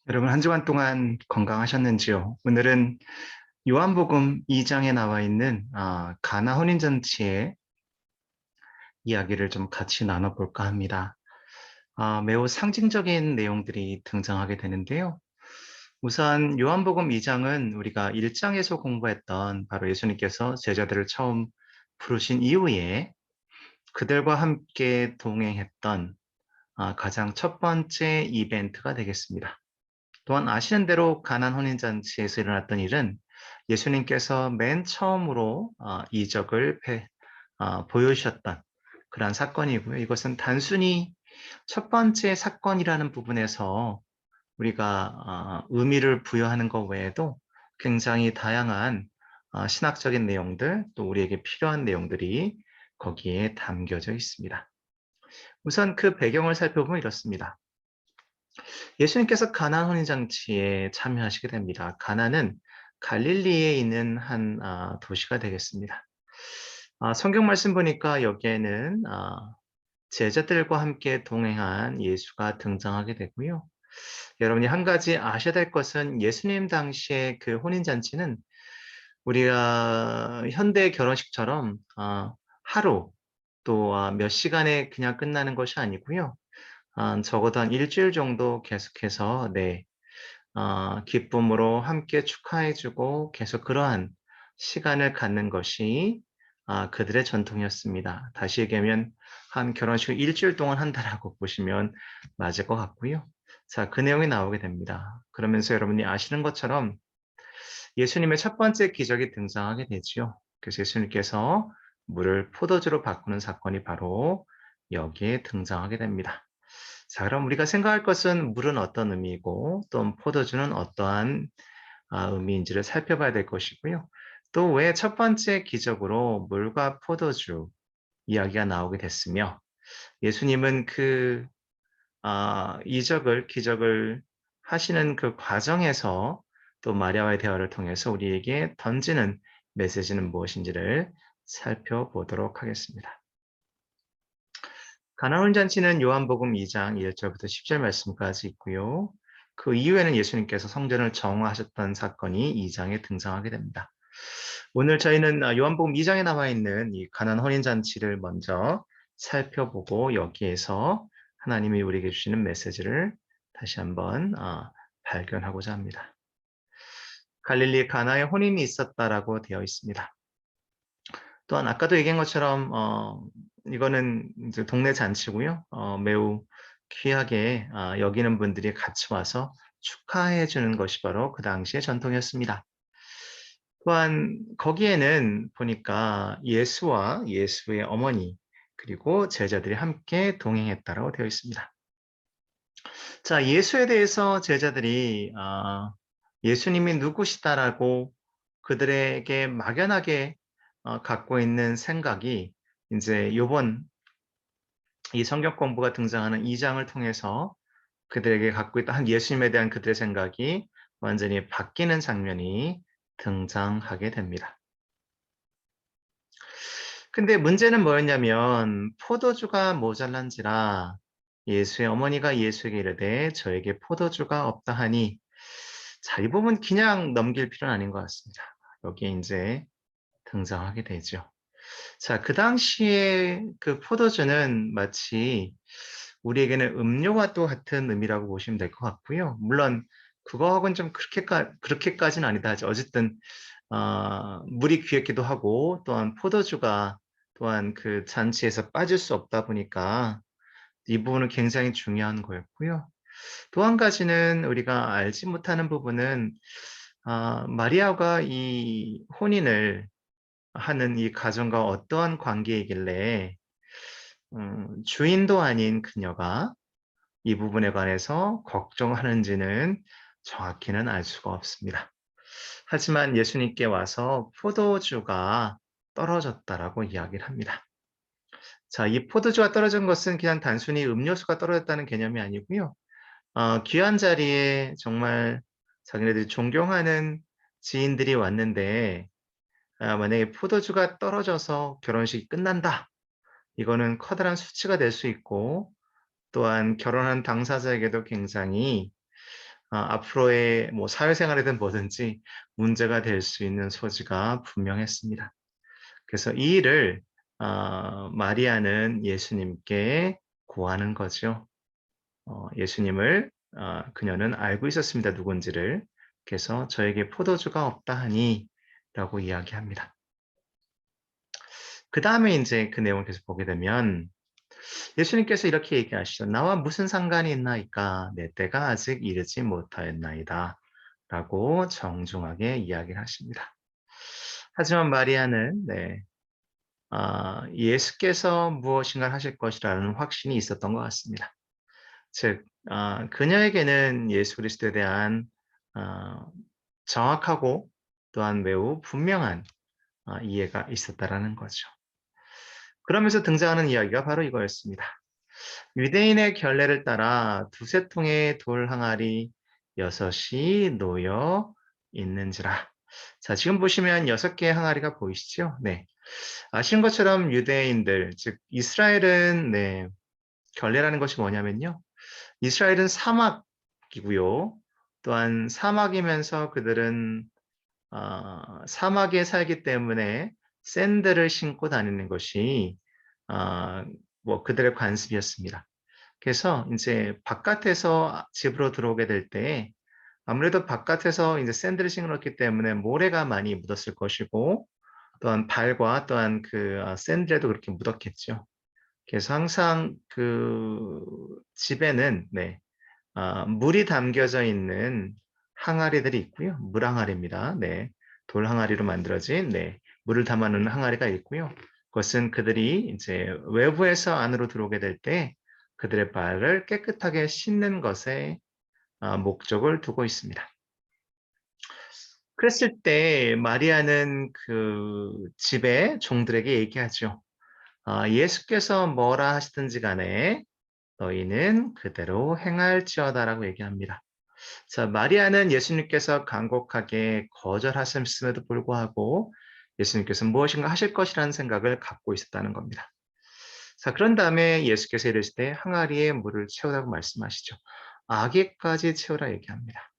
여러분 한 주간 동안 건강하셨는지요? 오늘은 요한복음 2장에 나와 있는 가나 혼인잔치의 이야기를 좀 같이 나눠볼까 합니다. 매우 상징적인 내용들이 등장하게 되는데요. 우선 요한복음 2장은 우리가 1장에서 공부했던 바로 예수님께서 제자들을 처음 부르신 이후에 그들과 함께 동행했던 가장 첫 번째 이벤트가 되겠습니다. 또한 아시는 대로 가난 혼인잔치에서 일어났던 일은 예수님께서 맨 처음으로 이적을 보여주셨던 그러한 사건이고요. 이것은 단순히 첫 번째 사건이라는 부분에서 우리가 의미를 부여하는 것 외에도 굉장히 다양한 신학적인 내용들, 또 우리에게 필요한 내용들이 거기에 담겨져 있습니다. 우선 그 배경을 살펴보면 이렇습니다. 예수님께서 가나안 혼인잔치에 참여하시게 됩니다. 가나는 갈릴리에 있는 한 도시가 되겠습니다. 성경 말씀 보니까 여기에는 제자들과 함께 동행한 예수가 등장하게 되고요. 여러분이 한 가지 아셔야 될 것은 예수님 당시의 그 혼인잔치는 우리가 현대 결혼식처럼 하루 또 몇 시간에 그냥 끝나는 것이 아니고요. 적어도 한 일주일 정도 계속해서 기쁨으로 함께 축하해주고 계속 그러한 시간을 갖는 것이 그들의 전통이었습니다. 다시 얘기하면 한 결혼식을 일주일 동안 한다라고 보시면 맞을 것 같고요. 자, 그 내용이 나오게 됩니다. 그러면서 여러분이 아시는 것처럼 예수님의 첫 번째 기적이 등장하게 되지요. 그래서 예수님께서 물을 포도주로 바꾸는 사건이 바로 여기에 등장하게 됩니다. 자, 그럼 우리가 생각할 것은 물은 어떤 의미이고 또 포도주는 어떠한 의미인지를 살펴봐야 될 것이고요. 또 왜 첫 번째 기적으로 물과 포도주 이야기가 나오게 됐으며 예수님은 그 이적을 기적을 하시는 그 과정에서 또 마리아와의 대화를 통해서 우리에게 던지는 메시지는 무엇인지를 살펴보도록 하겠습니다. 가나온 잔치는 요한복음 2장 1절부터 10절 말씀까지 있고요. 그 이후에는 예수님께서 성전을 정화하셨던 사건이 2장에 등장하게 됩니다. 오늘 저희는 요한복음 2장에 나와 있는 이 가나안 혼인 잔치를 먼저 살펴보고 여기에서 하나님이 우리에게 주시는 메시지를 다시 한번 발견하고자 합니다. 갈릴리 가나에 혼인이 있었다라고 되어 있습니다. 또한 아까도 얘기한 것처럼 이거는 이제 동네 잔치고요. 매우 귀하게 여기는 분들이 같이 와서 축하해 주는 것이 바로 그 당시의 전통이었습니다. 또한 거기에는 보니까 예수와 예수의 어머니 그리고 제자들이 함께 동행했다라고 되어 있습니다. 자, 예수에 대해서 제자들이 예수님이 누구시다라고 그들에게 막연하게 갖고 있는 생각이 이제 요번 이 성경 공부가 등장하는 2장을 통해서 그들에게 갖고 있던 예수님에 대한 그들의 생각이 완전히 바뀌는 장면이 등장하게 됩니다. 근데 문제는 뭐였냐면 포도주가 모자란지라 예수의 어머니가 예수에게 이르되 저에게 포도주가 없다 하니 자, 이 부분 그냥 넘길 필요는 아닌 것 같습니다. 여기에 이제 등장하게 되죠. 자, 그 당시에 그 포도주는 마치 우리에게는 음료와 또 같은 의미라고 보시면 될 것 같고요. 물론 그거하고는 좀 그렇게까지는 아니다 하죠. 어쨌든 물이 귀했기도 하고 또한 포도주가 또한 그 잔치에서 빠질 수 없다 보니까 이 부분은 굉장히 중요한 거였고요. 또 한 가지는 우리가 알지 못하는 부분은 마리아가 이 혼인을 하는 이 가정과 어떠한 관계이길래 주인도 아닌 그녀가 이 부분에 관해서 걱정하는지는 정확히는 알 수가 없습니다. 하지만 예수님께 와서 포도주가 떨어졌다라고 이야기를 합니다. 자, 이 포도주가 떨어진 것은 그냥 단순히 음료수가 떨어졌다는 개념이 아니고요. 귀한 자리에 정말 자기네들이 존경하는 지인들이 왔는데 만약에 포도주가 떨어져서 결혼식이 끝난다. 이거는 커다란 수치가 될 수 있고 또한 결혼한 당사자에게도 굉장히 앞으로의 뭐 사회생활이든 뭐든지 문제가 될 수 있는 소지가 분명했습니다. 그래서 이 일을 마리아는 예수님께 고하는 거죠. 예수님을 그녀는 알고 있었습니다, 누군지를. 그래서 "저에게 포도주가 없다 하니" 라고 이야기합니다. 그다음에 인제 그 내용을 계속 보게 되면 예수님께서 이렇게 얘기하시죠. "나와 무슨 상관이 있나이까? 내 때가 아직 이르지 못하였나이다." 라고 정중하게 이야기를 하십니다. 하지만 마리아는 예수께서 무엇인가를 하실 것이라는 확신이 있었던 것 같습니다. 즉 그녀에게는 예수 그리스도에 대한 어 정확하고 또한 매우 분명한 이해가 있었다라는 거죠. 그러면서 등장하는 이야기가 바로 이거였습니다. 유대인의 결례를 따라 두세 통의 돌 항아리 여섯이 놓여 있는지라. 자, 지금 보시면 6개의 항아리가 보이시죠? 네. 아시는 것처럼 유대인들, 즉 이스라엘은 결례라는 것이 뭐냐면요. 이스라엘은 사막이고요. 또한 사막이면서 그들은 사막에 살기 때문에 샌들을 신고 다니는 것이 아 뭐 그들의 관습이었습니다. 그래서 인제 바깥에서 집으로 들어오게 될 때에 아무래도 바깥에서 인제 샌들을 신었기 때문에 모래가 많이 묻었을 것이고 또한 발과 또한 샌들에도 그렇게 묻었겠죠. 그래서 항상 그 집에는 물이 담겨져 있는 항아리들이 있고요. 물항아리입니다. 네. 돌 항아리로 만들어진 물을 담아 놓는 항아리가 있고요. 그것은 그들이 이제 외부에서 안으로 들어오게 될 때 그들의 발을 깨끗하게 씻는 것에 목적을 두고 있습니다. 그랬을 때 마리아는 그 집의 종들에게 얘기하죠. "예수께서 뭐라 하시든지 간에 너희는 그대로 행할지어다라고 얘기합니다. 자, 마리아는 예수님께서 간곡하게 거절하셨음에도 불구하고 예수님께서 무엇인가 하실 것이라는 생각을 갖고 있었다는 겁니다. 자, 그런 다음에 예수께서 이르시되 항아리에 물을 채우라고 말씀하시죠. 아기까지 채우라 얘기합니다.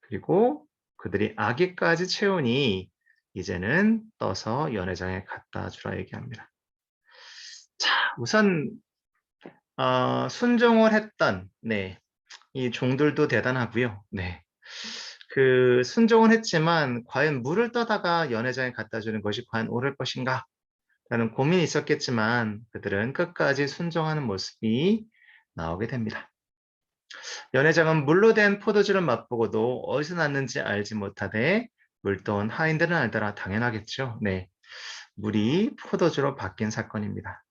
그리고 그들이 아기까지 채우니 이제는 떠서 연회장에 갖다 주라 얘기합니다. 자, 우선 순종을 했던 이 종들도 대단하고요. 네. 그 순종은 했지만 과연 물을 떠다가 연회장에 갖다 주는 것이 과연 옳을 것인가? 라는 고민이 있었겠지만 그들은 끝까지 순종하는 모습이 나오게 됩니다. 연회장은 물로 된 포도주를 맛보고도 어디서 났는지 알지 못하되 물떠온 하인들은 알더라. 당연하겠죠. 네. 물이 포도주로 바뀐 사건입니다.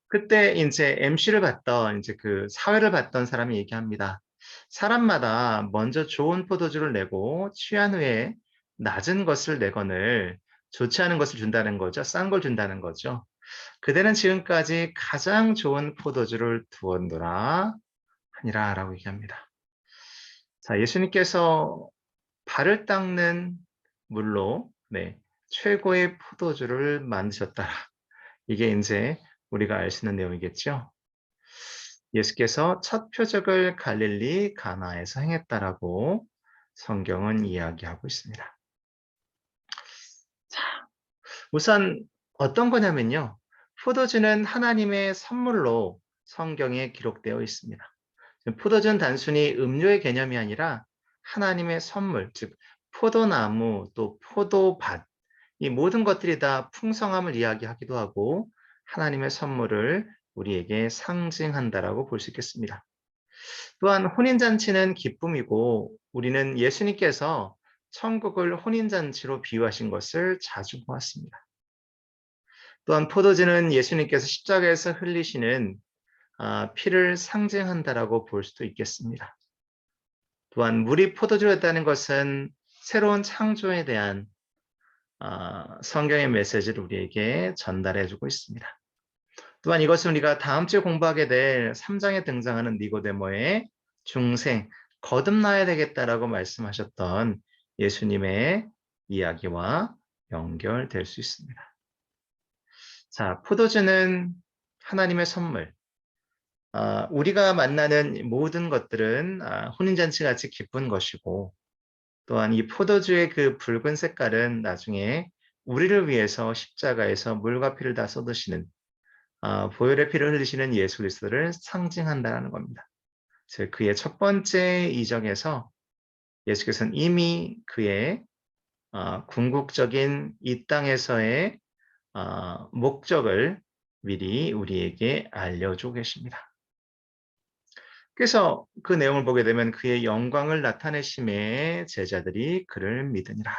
그때 인제 MC를 봤던 인제 그 사회를 봤던 사람이 얘기합니다. 사람마다 먼저 좋은 포도주를 내고 취한 후에 낮은 것을 내거늘 좋지 않은 것을 준다는 거죠. 싼 걸 준다는 거죠. "그대는 지금까지 가장 좋은 포도주를 두었노라 하니라."라고 얘기합니다. 자, 예수님께서 발을 닦는 물로 최고의 포도주를 만드셨다. 이게 인제 우리가 알 수 있는 내용이겠죠. 예수께서 첫 표적을 갈릴리 가나에서 행했다라고 성경은 이야기하고 있습니다. 자, 우선 어떤 거냐면요. 포도주는 하나님의 선물로 성경에 기록되어 있습니다. 포도주는 단순히 음료의 개념이 아니라 하나님의 선물, 즉 포도나무 또 포도밭, 이 모든 것들이 다 풍성함을 이야기하기도 하고 하나님의 선물을 우리에게 상징한다라고 볼 수 있겠습니다. 또한 혼인잔치는 기쁨이고 우리는 예수님께서 천국을 혼인잔치로 비유하신 것을 자주 보았습니다. 또한 포도주는 예수님께서 십자가에서 흘리시는 피를 상징한다라고 볼 수도 있겠습니다. 또한 물이 포도주였다는 것은 새로운 창조에 대한 성경의 메시지를 우리에게 전달해 주고 있습니다. 또한 이것은 우리가 다음 주에 공부하게 될 3장에 등장하는 니고데모의 중생, 거듭나야 되겠다라고 말씀하셨던 예수님의 이야기와 연결될 수 있습니다. 자, 포도주는 하나님의 선물, 우리가 만나는 모든 것들은 혼인잔치같이 기쁜 것이고, 또한 이 포도주의 그 붉은 색깔은 나중에 우리를 위해서 십자가에서 물과 피를 다 쏟으시는, 보혈의 피를 흘리시는 예수 그리스도를 상징한다는 겁니다. 즉 그의 첫 번째 이적에서 예수께서는 이미 그의 궁극적인 이 땅에서의 목적을 미리 우리에게 알려주고 계십니다. 그래서 그 내용을 보게 되면 그의 영광을 나타내심에 제자들이 그를 믿으니라.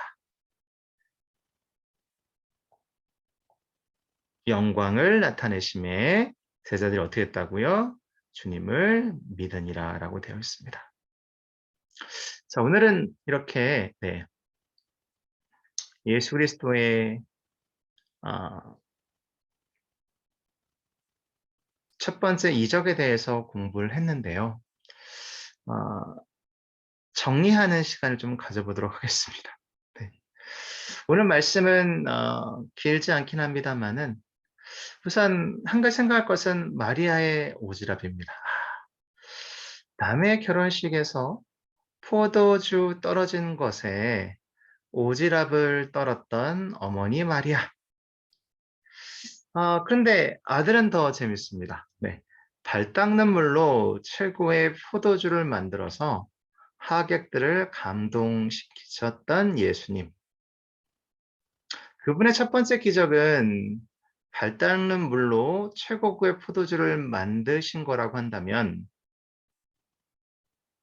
영광을 나타내심에 제자들이 어떻게 했다고요? 주님을 믿으니라 라고 되어 있습니다. 자, 오늘은 이렇게 예수 그리스도의 아, 첫 번째 이적에 대해서 공부를 했는데요. 아, 정리하는 시간을 좀 가져보도록 하겠습니다. 네. 오늘 말씀은 길지 않긴 합니다만은 우선 한 가지 생각할 것은 마리아의 오지랖입니다. 남의 결혼식에서 포도주 떨어진 것에 오지랖을 떨었던 어머니 마리아. 그런데 아들은 더 재밌습니다. 네. 발 닦는 물로 최고의 포도주를 만들어서 하객들을 감동시키셨던 예수님. 그분의 첫 번째 기적은 발 닦는 물로 최고의 포도주를 만드신 거라고 한다면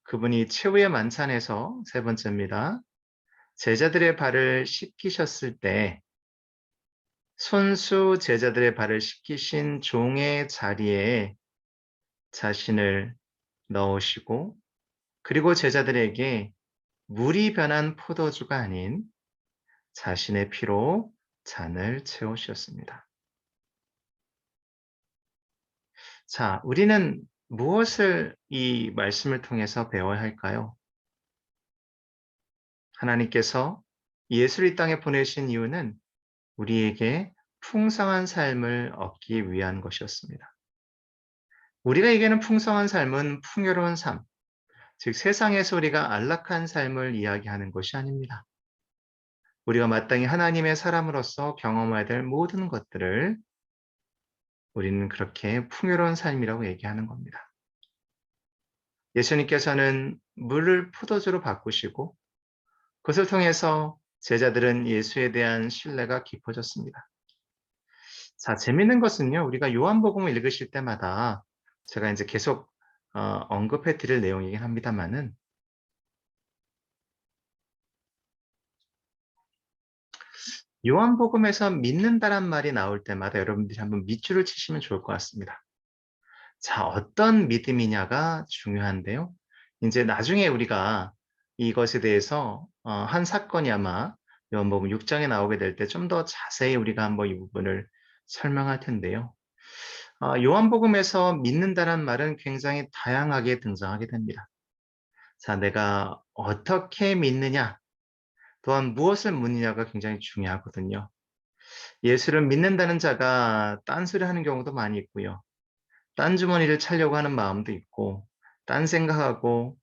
그분이 최후의 만찬에서 세 번째입니다. 제자들의 발을 씻기셨을 때 손수 제자들의 발을 씻기신 종의 자리에 자신을 넣으시고 그리고 제자들에게 물이 변한 포도주가 아닌 자신의 피로 잔을 채우셨습니다. 자, 우리는 무엇을 이 말씀을 통해서 배워야 할까요? 하나님께서 예수를 이 땅에 보내신 이유는 우리에게 풍성한 삶을 얻기 위한 것이었습니다. 우리가 얘기하는 풍성한 삶은 풍요로운 삶, 즉 세상에서 우리가 안락한 삶을 이야기하는 것이 아닙니다. 우리가 마땅히 하나님의 사람으로서 경험해야 될 모든 것들을 우리는 그렇게 풍요로운 삶이라고 얘기하는 겁니다. 예수님께서는 물을 포도주로 바꾸시고 그것을 통해서 제자들은 예수에 대한 신뢰가 깊어졌습니다. 자, 재밌는 것은요, 우리가 요한복음을 읽으실 때마다 제가 이제 계속 언급해 드릴 내용이긴 합니다만은 요한복음에서 믿는다란 말이 나올 때마다 여러분들이 한번 밑줄을 치시면 좋을 것 같습니다. 자, 어떤 믿음이냐가 중요한데요. 이제 나중에 우리가 이것에 대해서 한 사건이 아마 요한복음 6장에 나오게 될 때 좀 더 자세히 우리가 한번 이 부분을 설명할 텐데요. 요한복음에서 믿는다는 말은 굉장히 다양하게 등장하게 됩니다. 자, 내가 어떻게 믿느냐, 또한 무엇을 묻느냐가 굉장히 중요하거든요. 예수를 믿는다는 자가 딴소리 하는 경우도 많이 있고요. 딴 주머니를 차려고 하는 마음도 있고, 딴 생각하고,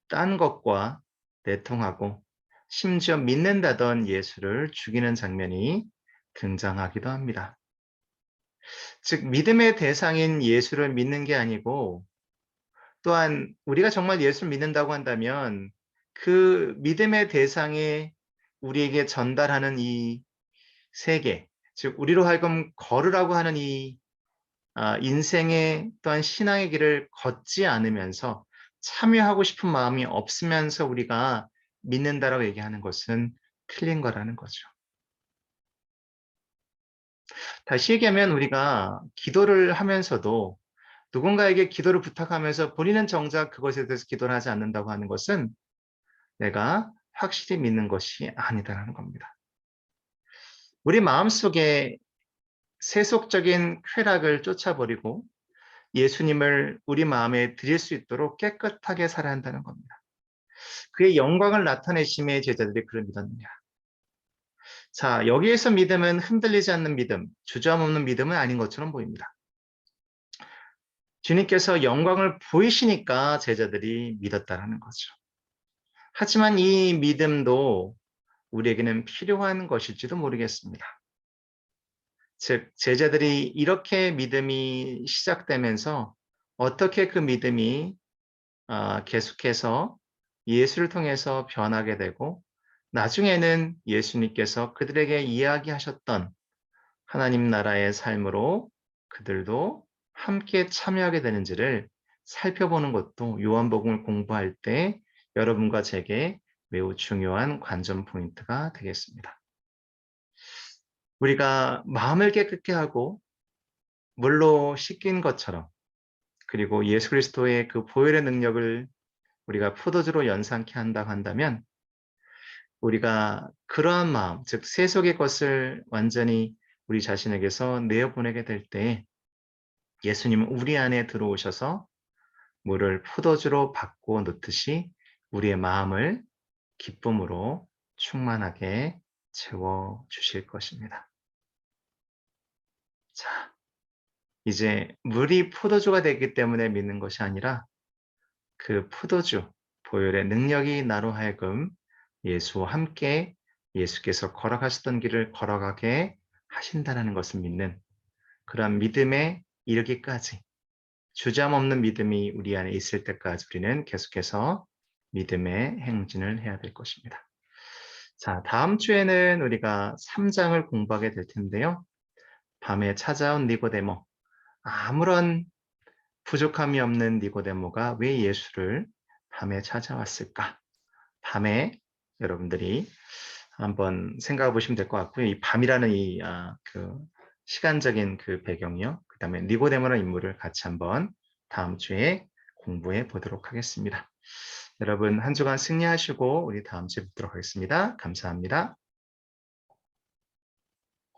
딴 것과 내통하고, 심지어 믿는다던 예수를 죽이는 장면이 등장하기도 합니다. 즉, 믿음의 대상인 예수를 믿는 게 아니고, 또한 우리가 정말 예수를 믿는다고 한다면, 그 믿음의 대상에 우리에게 전달하는 이 세계, 즉, 우리로 하여금 걸으라고 하는 이 인생의 또한 신앙의 길을 걷지 않으면서 참여하고 싶은 마음이 없으면서 우리가 믿는다라고 얘기하는 것은 틀린 거라는 거죠. 다시 얘기하면 우리가 기도를 하면서도 누군가에게 기도를 부탁하면서 본인은 정작 그것에 대해서 기도를 하지 않는다고 하는 것은 내가 확실히 믿는 것이 아니다라는 겁니다. 우리 마음속에 세속적인 쾌락을 쫓아버리고 예수님을 우리 마음에 드릴 수 있도록 깨끗하게 살아야 한다는 겁니다. 그의 영광을 나타내심에 제자들이 그를 믿었느냐. 자, 여기에서 믿음은 흔들리지 않는 믿음, 주저함 없는 믿음은 아닌 것처럼 보입니다. 주님께서 영광을 보이시니까 제자들이 믿었다라는 거죠. 하지만 이 믿음도 우리에게는 필요한 것일지도 모르겠습니다. 즉, 제자들이 이렇게 믿음이 시작되면서 어떻게 그 믿음이 계속해서 예수를 통해서 변하게 되고 나중에는 예수님께서 그들에게 이야기하셨던 하나님 나라의 삶으로 그들도 함께 참여하게 되는지를 살펴보는 것도 요한복음을 공부할 때 여러분과 제게 매우 중요한 관전 포인트가 되겠습니다. 우리가 마음을 깨끗게 하고 물로 씻긴 것처럼 그리고 예수 그리스도의 그 보혈의 능력을 우리가 포도주로 연상케 한다고 한다면 우리가 그러한 마음, 즉 세속의 것을 완전히 우리 자신에게서 내어보내게 될 때 예수님은 우리 안에 들어오셔서 물을 포도주로 바꾸어 놓듯이 우리의 마음을 기쁨으로 충만하게 채워 주실 것입니다. 자, 이제 물이 포도주가 되기 때문에 믿는 것이 아니라 그 포도주, 보혈의 능력이 나로 하여금 예수와 함께 예수께서 걸어가셨던 길을 걸어가게 하신다는 것을 믿는 그러한 믿음에 이르기까지 주저함 없는 믿음이 우리 안에 있을 때까지 우리는 계속해서 믿음의 행진을 해야 될 것입니다. 자, 다음 주에는 우리가 3장을 공부하게 될 텐데요. 밤에 찾아온 니고데모, 아무런 부족함이 없는 니고데모가 왜 예수를 밤에 찾아왔을까? 밤에 여러분들이 한번 생각해 보시면 될 것 같고요. 이 밤이라는 그 시간적인 그 배경이요. 그다음에 니고데모라는 인물을 같이 한번 다음 주에 공부해 보도록 하겠습니다. 여러분 한 주간 승리하시고 우리 다음 주에 뵙도록 하겠습니다. 감사합니다.